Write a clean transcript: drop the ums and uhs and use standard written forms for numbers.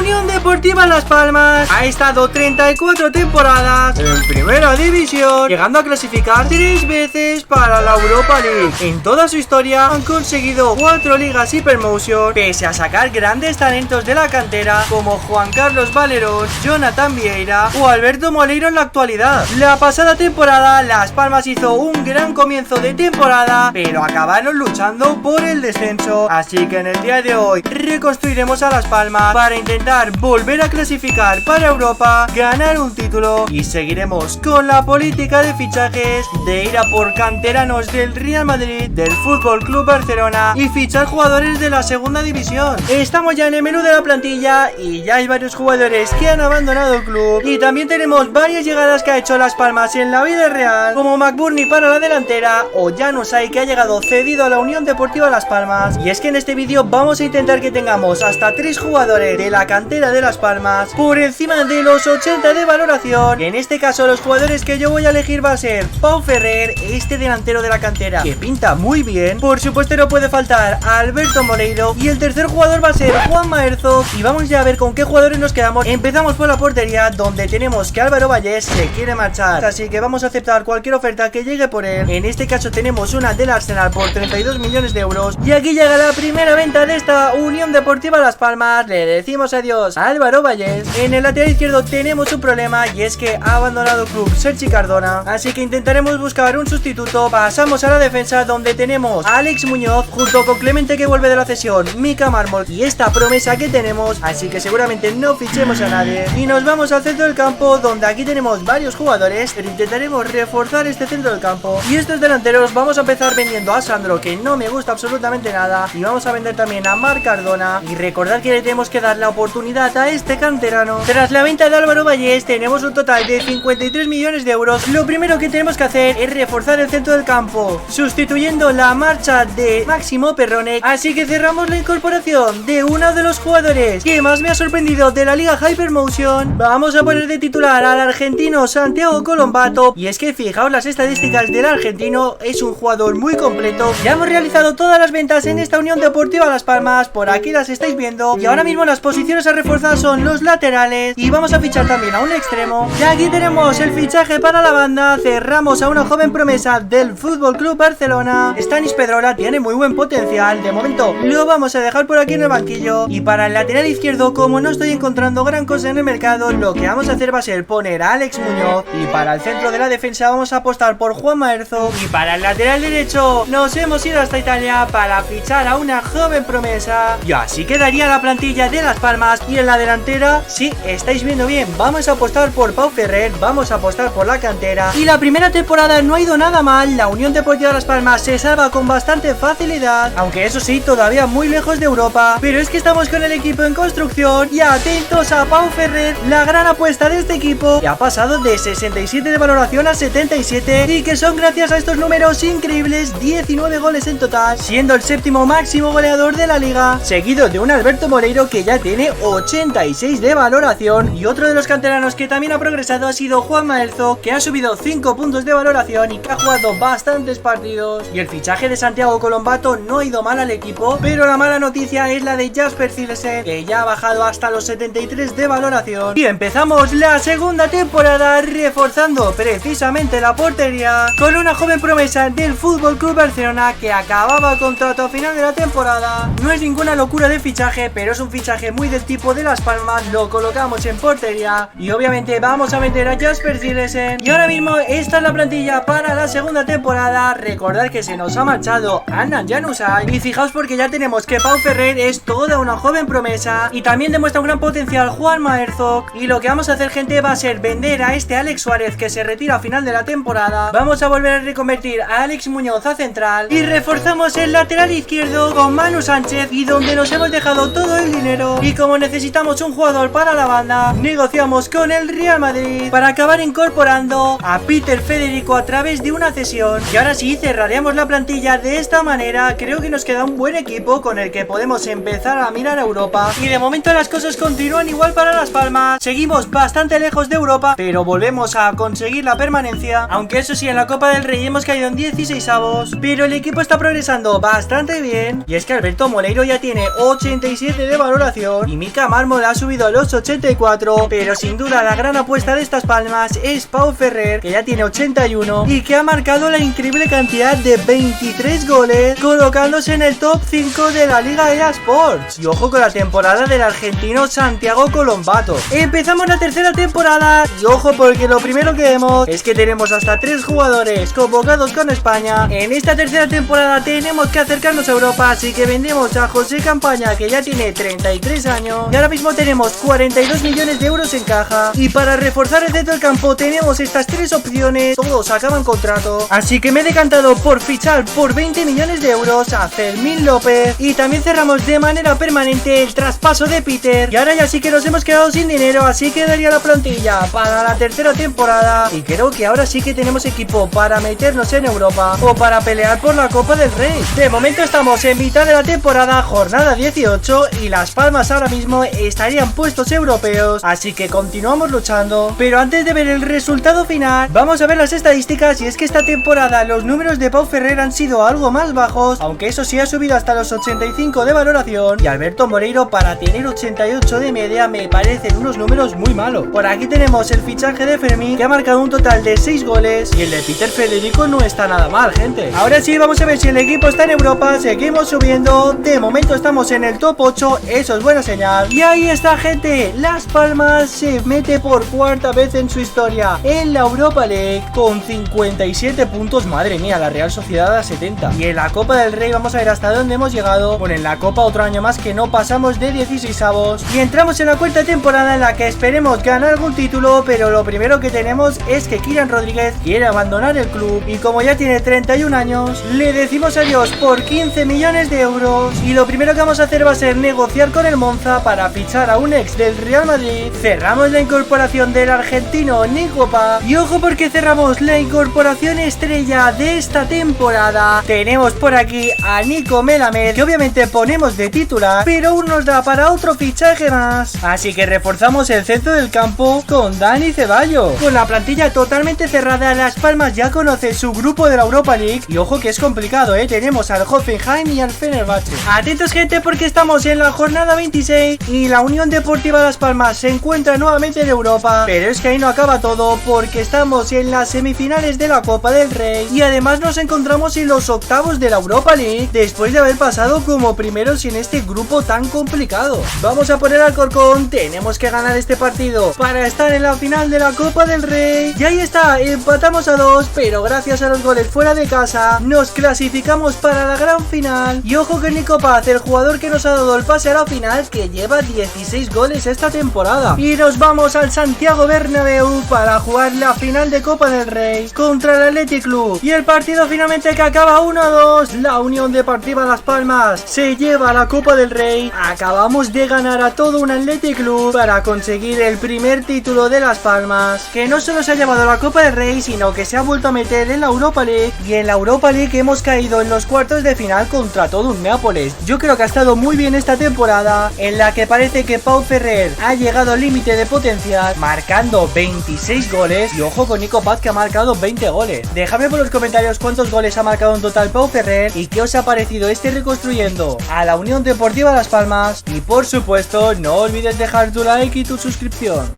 Unión Deportiva Las Palmas ha estado 34 temporadas en primera división, llegando a clasificar 3 veces para la Europa League. En toda su historia han conseguido 4 ligas Hypermotion, pese a sacar grandes talentos de la cantera como Juan Carlos Valerón, Jonathan Vieira o Alberto Moleiro en la actualidad. La pasada temporada Las Palmas hizo un gran comienzo de temporada, pero acabaron luchando por el descenso, así que en el día de hoy reconstruiremos a Las Palmas para intentar volver a clasificar para Europa, ganar un título, y seguiremos con la política de fichajes de ir a por canteranos del Real Madrid, del Fútbol Club Barcelona y fichar jugadores de la segunda división. Estamos ya en el menú de la plantilla y ya hay varios jugadores que han abandonado el club, y también tenemos varias llegadas que ha hecho Las Palmas en la vida real, como McBurney para la delantera o Januzaj, que ha llegado cedido a la Unión Deportiva Las Palmas. Y es que en este vídeo vamos a intentar que tengamos hasta 3 jugadores de la cantera de Las Palmas por encima de los 80 de valoración. En este caso los jugadores que yo voy a elegir va a ser Pau Ferrer, este delantero de la cantera que pinta muy bien. Por supuesto no puede faltar Alberto Moleiro, y el tercer jugador va a ser Juanma Herzog. Y vamos ya a ver con qué jugadores nos quedamos. Empezamos por la portería, donde tenemos que Álvaro Vallés se quiere marchar, así que vamos a aceptar cualquier oferta que llegue por él. En este caso tenemos una del Arsenal por 32 millones de euros. Y aquí llega la primera venta de esta Unión Deportiva Las Palmas. Le decimos adiós a Álvaro Vallés. En el lateral izquierdo tenemos un problema, y es que ha abandonado el club Sergi Cardona, así que intentaremos buscar un sustituto. Pasamos a la defensa, donde tenemos a Alex Muñoz junto con Clemente, que vuelve de la cesión, Mika Mármol y esta promesa que tenemos, así que seguramente no fichemos a nadie. Y nos vamos al centro del campo, donde aquí tenemos varios jugadores, pero intentaremos reforzar este centro del campo. Y estos delanteros vamos a empezar vendiendo a Sandro, que no me gusta absolutamente nada, y vamos a vender también a Marc Cardona. Y recordad que le tenemos que dar la oportunidad a este canterano. Tras la venta de Álvaro Vallés tenemos un total de 53 millones de euros. Lo primero que tenemos que hacer es reforzar el centro del campo, sustituyendo la marcha de Máximo Perrone, así que cerramos la incorporación de uno de los jugadores que más me ha sorprendido de la liga Hypermotion. Vamos a poner de titular al argentino Santiago Colombato, y es que fijaos las estadísticas del argentino, es un jugador muy completo. Ya hemos realizado todas las ventas en esta Unión Deportiva Las Palmas, por aquí las estáis viendo, y ahora mismo las posiciones a reforzar son los laterales, y vamos a fichar también a un extremo. Y aquí tenemos el fichaje para la banda. Cerramos a una joven promesa del Fútbol Club Barcelona. Stanis Pedrola tiene muy buen potencial, de momento lo vamos a dejar por aquí en el banquillo. Y para el lateral izquierdo, como no estoy encontrando gran cosa en el mercado, lo que vamos a hacer va a ser poner a Alex Muñoz, y para el centro de la defensa vamos a apostar por Juanma Herzog, y para el lateral derecho nos hemos ido hasta Italia para fichar a una joven promesa. Y así quedaría la plantilla de Las Palmas. Y en la delantera, sí, estáis viendo bien, vamos a apostar por Pau Ferrer, vamos a apostar por la cantera. Y la primera temporada no ha ido nada mal, la Unión Deportiva Las Palmas se salva con bastante facilidad, aunque eso sí, todavía muy lejos de Europa. Pero es que estamos con el equipo en construcción, y atentos a Pau Ferrer, la gran apuesta de este equipo, que ha pasado de 67 de valoración a 77, y que son gracias a estos números increíbles, 19 goles en total, siendo el séptimo máximo goleador de la liga, seguido de un Alberto Moleiro que ya tiene 86 de valoración. Y otro de los canteranos que también ha progresado ha sido Juanma Herzog, que ha subido 5 puntos de valoración y que ha jugado bastantes partidos. Y el fichaje de Santiago Colombato no ha ido mal al equipo, pero la mala noticia es la de Jasper Cillesen, que ya ha bajado hasta los 73 de valoración. Y empezamos la segunda temporada reforzando precisamente la portería con una joven promesa del Fútbol Club Barcelona que acababa contrato a final de la temporada. No es ninguna locura de fichaje, pero es un fichaje muy del tipo de Las Palmas. Lo colocamos en portería y obviamente vamos a meter a Jasper Cillesen. Y ahora mismo esta es la plantilla para la segunda temporada. Recordad que se nos ha marchado Adnan Januzaj, y fijaos porque ya tenemos que Pau Ferrer es toda una joven promesa, y también demuestra un gran potencial Juanma Herzog. Y lo que vamos a hacer, gente, va a ser vender a este Alex Suárez, que se retira a final de la temporada. Vamos a volver a reconvertir a Alex Muñoz a central, y reforzamos el lateral izquierdo con Manu Sánchez, y donde nos hemos dejado todo el dinero. Y como necesitamos un jugador para la banda, negociamos con el Real Madrid para acabar incorporando a Peter Federico a través de una cesión. Y ahora sí, cerraremos la plantilla de esta manera. Creo que nos queda un buen equipo con el que podemos empezar a mirar a Europa. Y de momento las cosas continúan igual para Las Palmas. Seguimos bastante lejos de Europa, pero volvemos a conseguir la permanencia. Aunque eso sí, en la Copa del Rey hemos caído en 16avos, pero el equipo está progresando bastante bien. Y es que Alberto Moleiro ya tiene 87 de valoración y Mika Mónica Mármol ha subido a los 84, pero sin duda la gran apuesta de estas palmas es Pau Ferrer, que ya tiene 81 y que ha marcado la increíble cantidad de 23 goles, colocándose en el top 5 de la Liga EA Sports. Y ojo con la temporada del argentino Santiago Colombato. Empezamos la tercera temporada y ojo porque lo primero que vemos es que tenemos hasta 3 jugadores convocados con España. En esta tercera temporada tenemos que acercarnos a Europa, así que vendemos a José Campaña, que ya tiene 33 años y ahora mismo tenemos 42 millones de euros en caja. Y para reforzar el centro del campo tenemos estas 3 opciones, todos acaban contrato, así que me he decantado por fichar por 20 millones de euros a Fermín López. Y también cerramos de manera permanente el traspaso de Peter. Y ahora ya sí que nos hemos quedado sin dinero, así quedaría la plantilla para la tercera temporada. Y creo que ahora sí que tenemos equipo para meternos en Europa o para pelear por la Copa del Rey. De momento estamos en mitad de la temporada, jornada 18, y Las Palmas ahora mismo estarían puestos europeos, así que continuamos luchando. Pero antes de ver el resultado final, vamos a ver las estadísticas. Y es que esta temporada los números de Pau Ferrer han sido algo más bajos, aunque eso sí ha subido hasta los 85 de valoración. Y Alberto Moreiro, para tener 88 de media, me parecen unos números muy malos. Por aquí tenemos el fichaje de Fermín, que ha marcado un total de 6 goles, y el de Peter Federico no está nada mal, gente. Ahora sí, vamos a ver si el equipo está en Europa. Seguimos subiendo, de momento estamos en el top 8, eso es buena señal. Y ahí está, gente, Las Palmas se mete por cuarta vez en su historia en la Europa League con 57 puntos, madre mía, la Real Sociedad a 70. Y en la Copa del Rey vamos a ver hasta dónde hemos llegado. Bueno, en la Copa otro año más que no pasamos de 16avos y entramos en la cuarta temporada en la que esperemos ganar algún título, pero lo primero que tenemos es que Kylian Rodríguez quiere abandonar el club y como ya tiene 31 años, le decimos adiós por 15 millones de euros. Y lo primero que vamos a hacer va a ser negociar con el Monza para fichar a un ex del Real Madrid. Cerramos la incorporación del argentino Nico Paz. Y ojo porque cerramos la incorporación estrella de esta temporada. Tenemos por aquí a Nico Melamed, que obviamente ponemos de titular, pero aún nos da para otro fichaje más. Así que reforzamos el centro del campo con Dani Ceballos. Con la plantilla totalmente cerrada, Las Palmas ya conoce su grupo de la Europa League. Y ojo que es complicado, tenemos al Hoffenheim y al Fenerbahce. Atentos, gente, porque estamos en la jornada 26 y la Unión Deportiva Las Palmas se encuentra nuevamente en Europa. Pero es que ahí no acaba todo, porque estamos en las semifinales de la Copa del Rey y además nos encontramos en los octavos de la Europa League, después de haber pasado como primeros en este grupo tan complicado. Vamos a poner al Corcón, tenemos que ganar este partido para estar en la final de la Copa del Rey. Y ahí está, empatamos a 2, pero gracias a los goles fuera de casa nos clasificamos para la gran final. Y ojo que Nico Paz, el jugador que nos ha dado el pase a la final, que lleva 16 goles esta temporada. Y nos vamos al Santiago Bernabéu para jugar la final de Copa del Rey contra el Athletic Club. Y el partido finalmente que acaba 1-2, la Unión Deportiva Las Palmas se lleva la Copa del Rey. Acabamos de ganar a todo un Athletic Club para conseguir el primer título de Las Palmas, que no solo se ha llevado la Copa del Rey, sino que se ha vuelto a meter en la Europa League. Y en la Europa League hemos caído en los cuartos de final contra todo un Nápoles. Yo creo que ha estado muy bien esta temporada, en la que parece que Pau Ferrer ha llegado al límite de potencial, marcando 26 goles. Y ojo con Nico Paz, que ha marcado 20 goles. Dejadme por los comentarios cuántos goles ha marcado en total Pau Ferrer y qué os ha parecido este reconstruyendo a la Unión Deportiva Las Palmas. Y por supuesto, no olvides dejar tu like y tu suscripción.